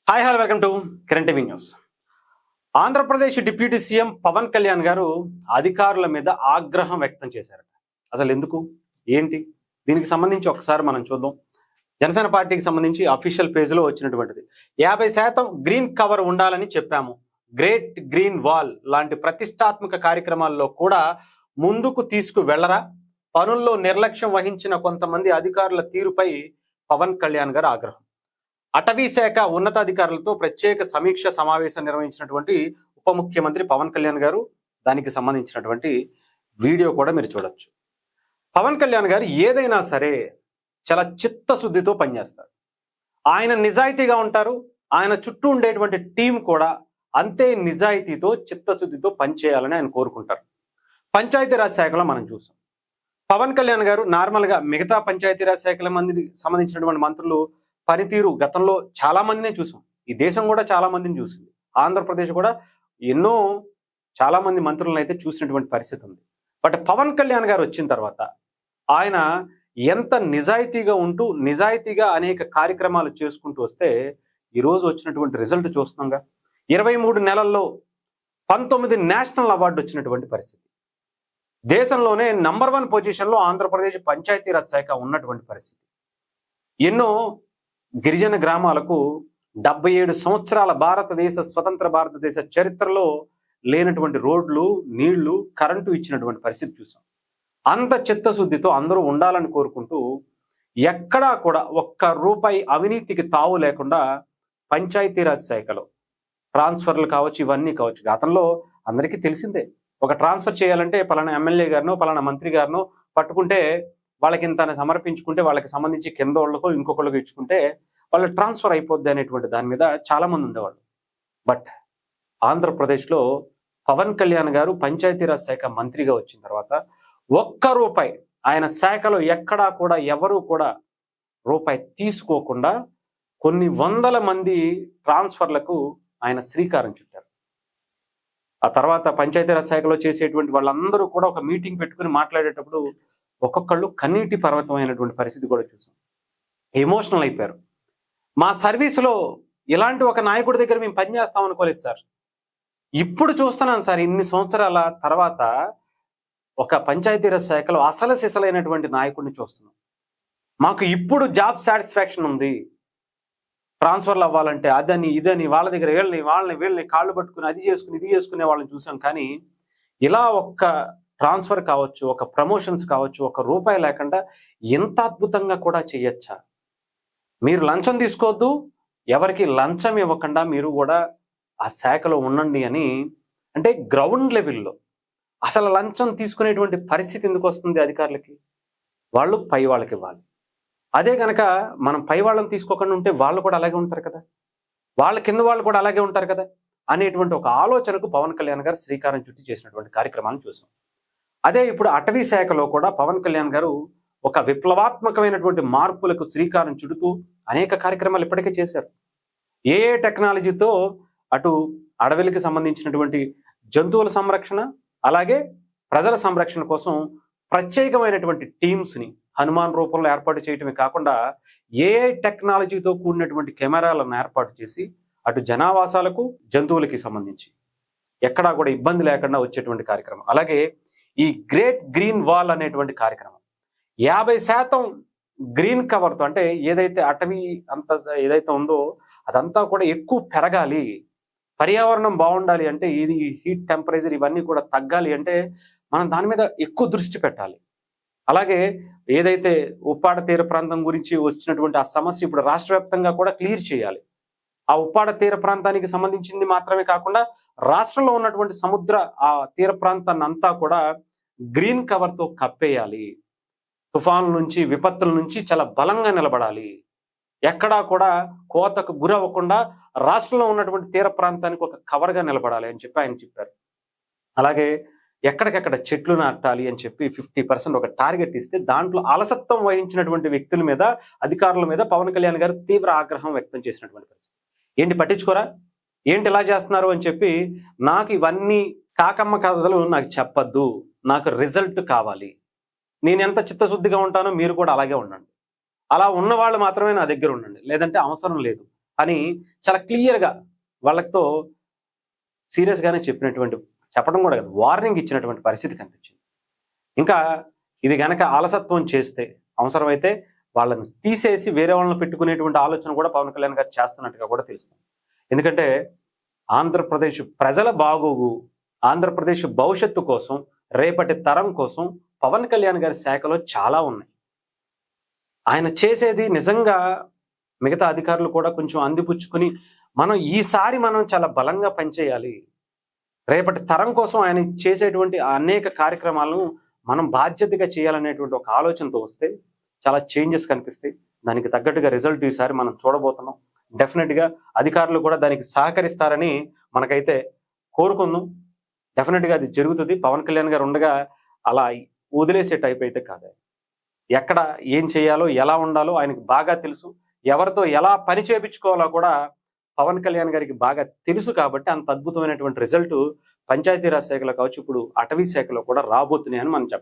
Hi hello welcome to current TV news. Andhra Pradesh deputy CM Pawan Kalyan garu అధికారుల మీద ఆగ్రహం వ్యక్తం చేశారట. అసలు ఎందుకు ఏంటి దీనికి సంబంధించి ఒకసారి మనం చూద్దాం. జనసేన పార్టీకి సంబంధించి అఫీషియల్ పేజ్లో వచ్చినటువంటిది 50% గ్రీన్ కవర్ ఉండాలని చెప్పాము. గ్రేట్ గ్రీన్ వాల్ లాంటి ప్రతిష్టాత్మక కార్యక్రమాల్లో కూడా ముందుకు తీసుకు వెళ్లరా? పనుల్లో నిర్లక్ష్యం వహించిన కొంతమంది అధికారుల తీరుపై పవన్ కళ్యాణ్ గారు ఆగ్రహం. అటవీ శాఖ ఉన్నతాధికారులతో ప్రత్యేక సమీక్ష సమావేశం నిర్వహించినటువంటి ఉప ముఖ్యమంత్రి పవన్ కళ్యాణ్ గారు, దానికి సంబంధించినటువంటి వీడియో కూడా మీరు చూడొచ్చు. పవన్ కళ్యాణ్ గారు ఏదైనా సరే చాలా చిత్తశుద్ధితో పనిచేస్తారు. ఆయన నిజాయితీగా ఉంటారు. ఆయన చుట్టూ ఉండేటువంటి టీం కూడా అంతే నిజాయితీతో చిత్తశుద్ధితో పనిచేయాలని ఆయన కోరుకుంటారు. పంచాయతీరాజ్ శాఖలో మనం చూసాం. పవన్ కళ్యాణ్ గారు నార్మల్గా మిగతా పంచాయతీరాజ్ శాఖల మంది సంబంధించినటువంటి మంత్రులు పనితీరు గతంలో చాలా మందినే చూసాం. ఈ దేశం కూడా చాలా మందిని చూసింది. ఆంధ్రప్రదేశ్ కూడా చాలా మంది మంత్రులను అయితే చూసినటువంటి పరిస్థితి ఉంది. బట్ పవన్ కళ్యాణ్ గారు వచ్చిన తర్వాత ఆయన ఎంత నిజాయితీగా ఉంటూ నిజాయితీగా అనేక కార్యక్రమాలు చేసుకుంటూ వస్తే ఈరోజు వచ్చినటువంటి రిజల్ట్ చూస్తున్నాంగా. 23 నెలల్లో 19 నేషనల్ అవార్డు వచ్చినటువంటి పరిస్థితి. దేశంలోనే నంబర్ 1 పొజిషన్లో ఆంధ్రప్రదేశ్ పంచాయతీరాజ్ శాఖ ఉన్నటువంటి పరిస్థితి. ఎన్నో గిరిజన గ్రామాలకు 77 సంవత్సరాల స్వతంత్ర భారతదేశ చరిత్రలో లేనటువంటి రోడ్లు, నీళ్లు, కరెంటు ఇచ్చినటువంటి పరిస్థితి చూసాం. అంత చిత్తశుద్ధితో అందరూ ఉండాలని కోరుకుంటూ ఎక్కడా కూడా ఒక్క రూపాయి అవినీతికి తావు లేకుండా పంచాయతీరాజ్ శాఖలో ట్రాన్స్ఫర్లు కావచ్చు, ఇవన్నీ కావచ్చు. గతంలో అందరికీ తెలిసిందే, ఒక ట్రాన్స్ఫర్ చేయాలంటే పలానా ఎమ్మెల్యే గారినో పలానా మంత్రి గారినో పట్టుకుంటే వాళ్ళకి ఇంత సమర్పించుకుంటే వాళ్ళకి సంబంధించి కింద వాళ్ళకో ఇంకొకళ్ళకి ఇచ్చుకుంటే వాళ్ళు ట్రాన్స్ఫర్ అయిపోద్ది అనేటువంటి దాని మీద చాలా మంది ఉండేవాళ్ళు. బట్ ఆంధ్రప్రదేశ్లో పవన్ కళ్యాణ్ గారు పంచాయతీరాజ్ శాఖ మంత్రిగా వచ్చిన తర్వాత ఒక్క రూపాయి ఆయన శాఖలో ఎక్కడా కూడా ఎవరు కూడా రూపాయి తీసుకోకుండా కొన్ని వందల మంది ట్రాన్స్ఫర్లకు ఆయన శ్రీకారం చుట్టారు. ఆ తర్వాత పంచాయతీరాజ్ శాఖలో చేసేటువంటి వాళ్ళందరూ కూడా ఒక మీటింగ్ పెట్టుకుని మాట్లాడేటప్పుడు ఒక్కొక్కళ్ళు కన్నీటి పర్వతమైనటువంటి పరిస్థితి కూడా చూసాం. ఎమోషనల్ అయిపోయారు. మా సర్వీసులో ఇలాంటి ఒక నాయకుడి దగ్గర మేము పనిచేస్తాం అనుకోలేదు సార్. ఇప్పుడు చూస్తున్నాను సార్, ఇన్ని సంవత్సరాల తర్వాత ఒక పంచాయతీరాజ్ శాఖలో అసలు సిసలైనటువంటి నాయకుడిని చూస్తున్నాం. మాకు ఇప్పుడు జాబ్ సాటిస్ఫాక్షన్ ఉంది. ట్రాన్స్ఫర్లు అవ్వాలంటే అదని ఇదని వాళ్ళ దగ్గర వీళ్ళని కాళ్ళు పట్టుకుని అది చేసుకుని ఇది చేసుకునే వాళ్ళని చూసాం. కానీ ఇలా ఒక్క ట్రాన్స్ఫర్ కావచ్చు, ఒక ప్రమోషన్స్ కావచ్చు, ఒక రూపాయి లేకుండా ఎంత అద్భుతంగా కూడా చేయొచ్చా? మీరు లంచం తీసుకోవద్దు, ఎవరికి లంచం ఇవ్వకుండా మీరు కూడా ఆ శాఖలో ఉండండి అని. అంటే గ్రౌండ్ లెవెల్లో అసలు లంచం తీసుకునేటువంటి పరిస్థితి ఎందుకు వస్తుంది అధికారులకి? వాళ్ళు పై వాళ్ళకి ఇవ్వాలి. అదే కనుక మనం పై వాళ్ళని తీసుకోకుండా ఉంటే వాళ్ళు కూడా అలాగే ఉంటారు కదా, వాళ్ళ కింద వాళ్ళు కూడా అలాగే ఉంటారు కదా అనేటువంటి ఒక ఆలోచనకు పవన్ కళ్యాణ్ గారు శ్రీకారం చుట్టి చేసినటువంటి కార్యక్రమాలను చూసాం. అదే ఇప్పుడు అటవీ శాఖలో కూడా పవన్ కళ్యాణ్ గారు ఒక విప్లవాత్మకమైనటువంటి మార్పులకు శ్రీకారం చుడుతూ అనేక కార్యక్రమాలు ఇప్పటికే చేశారు. ఏ టెక్నాలజీతో అటు అడవులకి సంబంధించినటువంటి జంతువుల సంరక్షణ, అలాగే ప్రజల సంరక్షణ కోసం ప్రత్యేకమైనటువంటి టీమ్స్ని హనుమాన్ రూపంలో ఏర్పాటు చేయటమే కాకుండా ఏఐ టెక్నాలజీతో కూడినటువంటి కెమెరాలను ఏర్పాటు చేసి అటు జనావాసాలకు జంతువులకి సంబంధించి ఎక్కడా కూడా ఇబ్బంది లేకుండా వచ్చేటువంటి కార్యక్రమం. అలాగే ఈ గ్రేట్ గ్రీన్ వాల్ అనేటువంటి కార్యక్రమం 50% గ్రీన్ కవర్తో, అంటే ఏదైతే అటవీ అంత ఏదైతే ఉందో అదంతా కూడా ఎక్కువ పెరగాలి, పర్యావరణం బాగుండాలి అంటే ఇది హీట్ టెంపరేచర్ ఇవన్నీ కూడా తగ్గాలి అంటే మనం దాని మీద ఎక్కువ దృష్టి పెట్టాలి. అలాగే ఏదైతే ఉప్పాడ తీర ప్రాంతం గురించి వచ్చినటువంటి ఆ సమస్య ఇప్పుడు రాష్ట్ర వ్యాప్తంగా కూడా క్లియర్ చేయాలి. ఆ ఉప్పాడ తీర ప్రాంతానికి సంబంధించింది మాత్రమే కాకుండా రాష్ట్రంలో ఉన్నటువంటి సముద్ర ఆ తీర ప్రాంతాన్ని అంతా కూడా గ్రీన్ కవర్తో కప్పేయాలి. తుఫాన్ల నుంచి, విపత్తుల నుంచి చాలా బలంగా నిలబడాలి. ఎక్కడా కూడా కోతకు గురవ్వకుండా రాష్ట్రంలో ఉన్నటువంటి తీర ప్రాంతానికి ఒక కవర్గా నిలబడాలి అని చెప్పి ఆయన చెప్పారు. అలాగే ఎక్కడికెక్కడ చెట్లు నాటాలి అని చెప్పి 50% ఒక టార్గెట్ ఇస్తే దాంట్లో అలసత్వం వహించినటువంటి వ్యక్తుల మీద, అధికారుల మీద పవన్ కళ్యాణ్ గారు తీవ్ర ఆగ్రహం వ్యక్తం చేసినటువంటి పరిస్థితి. ఏంటి పట్టించుకోరా, ఏంటి ఇలా చేస్తున్నారు అని చెప్పి, నాకు ఇవన్నీ కాకమ్మ కథలు నాకు చెప్పద్దు, నాకు రిజల్ట్ కావాలి. నేను ఎంత చిత్తశుద్ధిగా ఉంటానో మీరు కూడా అలాగే ఉండండి. అలా ఉన్న వాళ్ళు మాత్రమే నా దగ్గర ఉండండి, లేదంటే అవసరం లేదు అని చాలా క్లియర్గా వాళ్ళతో సీరియస్గానే చెప్పడం కూడా కాదు, వార్నింగ్ ఇచ్చినటువంటి పరిస్థితి కనిపించింది. ఇంకా ఇది గనక ఆలసత్వం చేస్తే అవసరమైతే వాళ్ళని తీసేసి వేరే వాళ్ళని పెట్టుకునేటువంటి ఆలోచన కూడా పవన్ కళ్యాణ్ గారు చేస్తున్నట్టుగా కూడా తెలుస్తుంది. ఎందుకంటే ఆంధ్రప్రదేశ్ ప్రజల బాగోగు, ఆంధ్రప్రదేశ్ భవిష్యత్తు కోసం, రేపటి తరం కోసం పవన్ కళ్యాణ్ గారి శాఖలో చాలా ఉన్నాయి. ఆయన చేసేది నిజంగా మిగతా అధికారులు కూడా కొంచెం అందిపుచ్చుకుని ఈసారి మనం చాలా బలంగా పనిచేయాలి, రేపటి తరం కోసం ఆయన చేసేటువంటి అనేక కార్యక్రమాలను మనం బాధ్యతగా చేయాలనేటువంటి ఒక ఆలోచనతో వస్తే చాలా చేంజెస్ కనిపిస్తాయి. దానికి తగ్గట్టుగా రిజల్ట్ ఈసారి మనం చూడబోతున్నాం. డెఫినెట్గా అధికారులు కూడా దానికి సహకరిస్తారని మనకైతే కోరుకుందాం. డెఫినెట్గా అది జరుగుతుంది. పవన్ కళ్యాణ్ గారు ఉండగా అలా వదిలేసే టైప్ అయితే కాదు. ఎక్కడ ఏం చేయాలో, ఎలా ఉండాలో ఆయనకు బాగా తెలుసు. ఎవరితో ఎలా పని చేయించుకోవాలో కూడా పవన్ కళ్యాణ్ గారికి బాగా తెలుసు. కాబట్టి అంత అద్భుతమైనటువంటి రిజల్ట్ పంచాయతీరాజ్ శాఖలో కావచ్చు, ఇప్పుడు అటవీ శాఖలో కూడా రాబోతున్నాయని మనం చెప్పాలి.